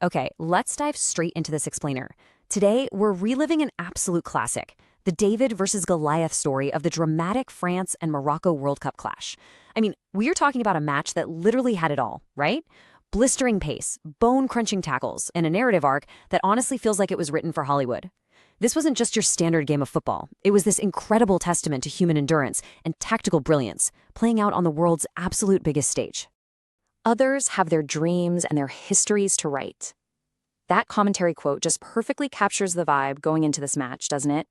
Okay, let's dive straight into this explainer. Today, we're reliving an absolute classic, the David versus Goliath story of the dramatic France and Morocco World Cup clash. I mean, we're talking about a match that literally had it all, right? Blistering pace, bone-crunching tackles, and a narrative arc that honestly feels like it was written for Hollywood. This wasn't just your standard game of football. It was this incredible testament to human endurance and tactical brilliance, playing out on the world's absolute biggest stage. Others have their dreams and their histories to write. That commentary quote just perfectly captures the vibe going into this match, doesn't it?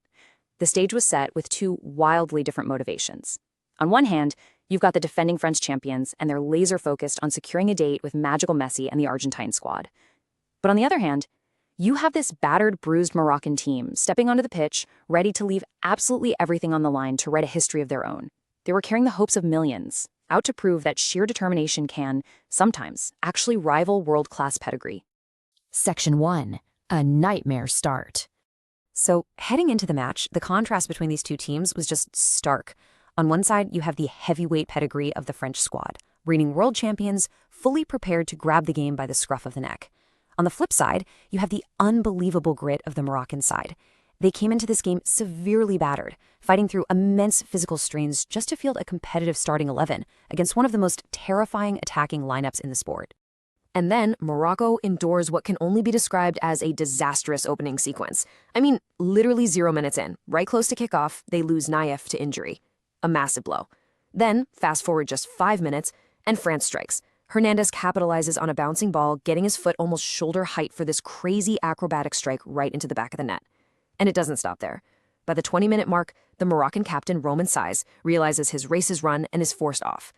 The stage was set with two wildly different motivations. On one hand, you've got the defending French champions, and they're laser-focused on securing a date with magical Messi and the Argentine squad. But on the other hand, you have this battered, bruised Moroccan team stepping onto the pitch, ready to leave absolutely everything on the line to write a history of their own. They were carrying the hopes of millions, out to prove that sheer determination can, sometimes, actually rival world-class pedigree. Section 1. A nightmare start. So, heading into the match, the contrast between these two teams was just stark. On one side, you have the heavyweight pedigree of the French squad, reigning world champions, fully prepared to grab the game by the scruff of the neck. On the flip side, you have the unbelievable grit of the Moroccan side. They came into this game severely battered, fighting through immense physical strains just to field a competitive starting 11 against one of the most terrifying attacking lineups in the sport. And then Morocco endures what can only be described as a disastrous opening sequence. I mean, literally 0 minutes in, right close to kickoff, they lose Naif to injury. A massive blow. Then, fast forward just 5 minutes, and France strikes. Hernandez capitalizes on a bouncing ball, getting his foot almost shoulder height for this crazy acrobatic strike right into the back of the net. And it doesn't stop there. By the 20-minute mark, the Moroccan captain, Romain Saïss, realizes his race is run and is forced off.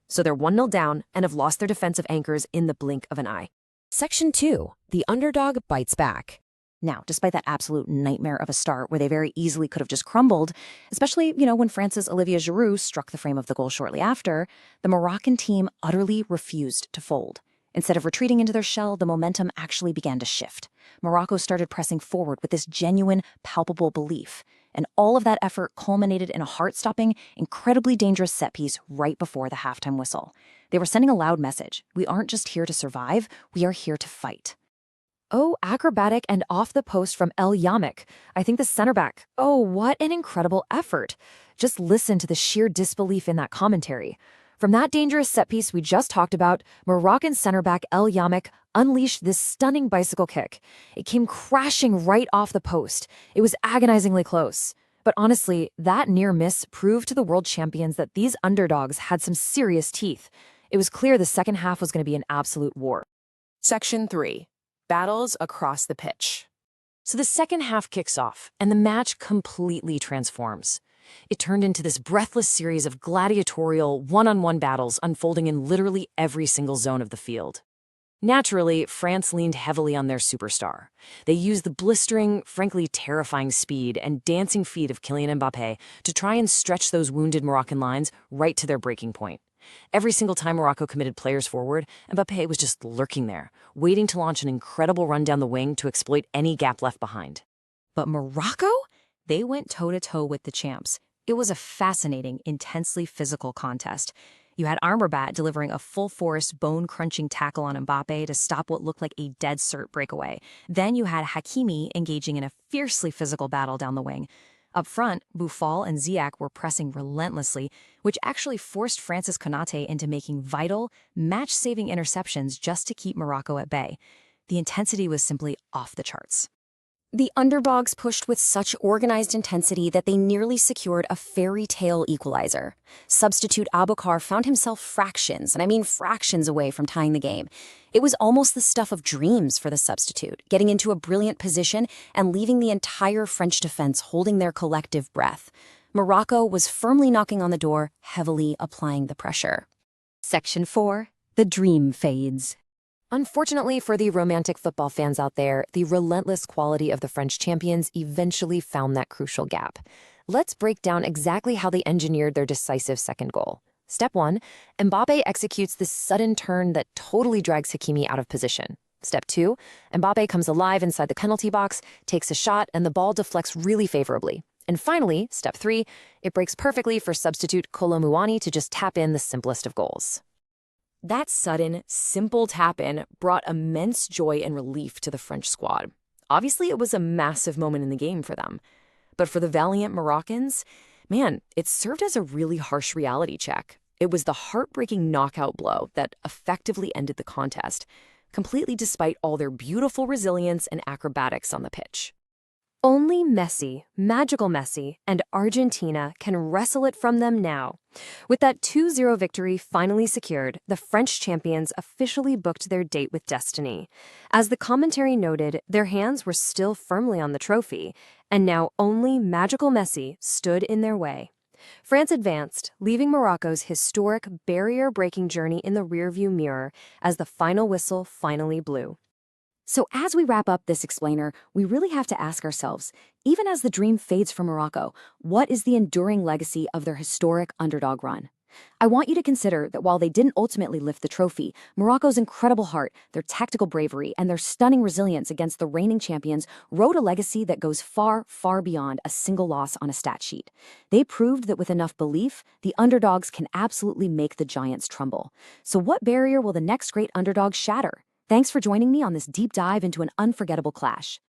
So they're 1-0 down and have lost their defensive anchors in the blink of an eye. Section 2. The underdog bites back. Now, despite that absolute nightmare of a start where they very easily could have just crumbled, especially, when France's Olivier Giroud struck the frame of the goal shortly after, the Moroccan team utterly refused to fold. Instead of retreating into their shell, the momentum actually began to shift. Morocco started pressing forward with this genuine, palpable belief. And all of that effort culminated in a heart-stopping, incredibly dangerous set piece right before the halftime whistle. They were sending a loud message. We aren't just here to survive, we are here to fight. Oh, acrobatic and off the post from El Yamek. I think the center back. Oh, what an incredible effort. Just listen to the sheer disbelief in that commentary. From that dangerous set piece we just talked about, Moroccan center back El Yamek unleashed this stunning bicycle kick. It came crashing right off the post. It was agonizingly close. But honestly, that near miss proved to the world champions that these underdogs had some serious teeth. It was clear the second half was going to be an absolute war. Section 3. Battles across the pitch. So the second half kicks off, and the match completely transforms. It turned into this breathless series of gladiatorial, one-on-one battles unfolding in literally every single zone of the field. Naturally, France leaned heavily on their superstar. They used the blistering, frankly terrifying speed and dancing feet of Kylian Mbappé to try and stretch those wounded Moroccan lines right to their breaking point. Every single time Morocco committed players forward, Mbappé was just lurking there, waiting to launch an incredible run down the wing to exploit any gap left behind. But Morocco? They went toe-to-toe with the champs. It was a fascinating, intensely physical contest. You had Amrabat delivering a full-force, bone-crunching tackle on Mbappé to stop what looked like a dead cert breakaway. Then you had Hakimi engaging in a fiercely physical battle down the wing. Up front, Boufal and Ziyech were pressing relentlessly, which actually forced Francis Konaté into making vital, match-saving interceptions just to keep Morocco at bay. The intensity was simply off the charts. The underdogs pushed with such organized intensity that they nearly secured a fairy tale equalizer. Substitute Abukar found himself fractions, and I mean fractions away from tying the game. It was almost the stuff of dreams for the substitute, getting into a brilliant position and leaving the entire French defense holding their collective breath. Morocco was firmly knocking on the door, heavily applying the pressure. Section 4. The dream fades. Unfortunately for the romantic football fans out there, the relentless quality of the French champions eventually found that crucial gap. Let's break down exactly how they engineered their decisive second goal. Step 1, Mbappé executes this sudden turn that totally drags Hakimi out of position. Step 2, Mbappé comes alive inside the penalty box, takes a shot, and the ball deflects really favorably. And finally, step 3, it breaks perfectly for substitute Kolo Muani to just tap in the simplest of goals. That sudden, simple tap-in brought immense joy and relief to the French squad. Obviously, it was a massive moment in the game for them. But for the valiant Moroccans, man, it served as a really harsh reality check. It was the heartbreaking knockout blow that effectively ended the contest, completely despite all their beautiful resilience and acrobatics on the pitch. Only Messi, magical Messi, and Argentina can wrestle it from them now. With that 2-0 victory finally secured, the French champions officially booked their date with destiny. As the commentary noted, their hands were still firmly on the trophy, and now only magical Messi stood in their way. France advanced, leaving Morocco's historic barrier-breaking journey in the rearview mirror as the final whistle finally blew. So as we wrap up this explainer, we really have to ask ourselves, even as the dream fades from Morocco, what is the enduring legacy of their historic underdog run? I want you to consider that while they didn't ultimately lift the trophy, Morocco's incredible heart, their tactical bravery, and their stunning resilience against the reigning champions wrote a legacy that goes far, far beyond a single loss on a stat sheet. They proved that with enough belief, the underdogs can absolutely make the giants tremble. So what barrier will the next great underdog shatter? Thanks for joining me on this deep dive into an unforgettable clash.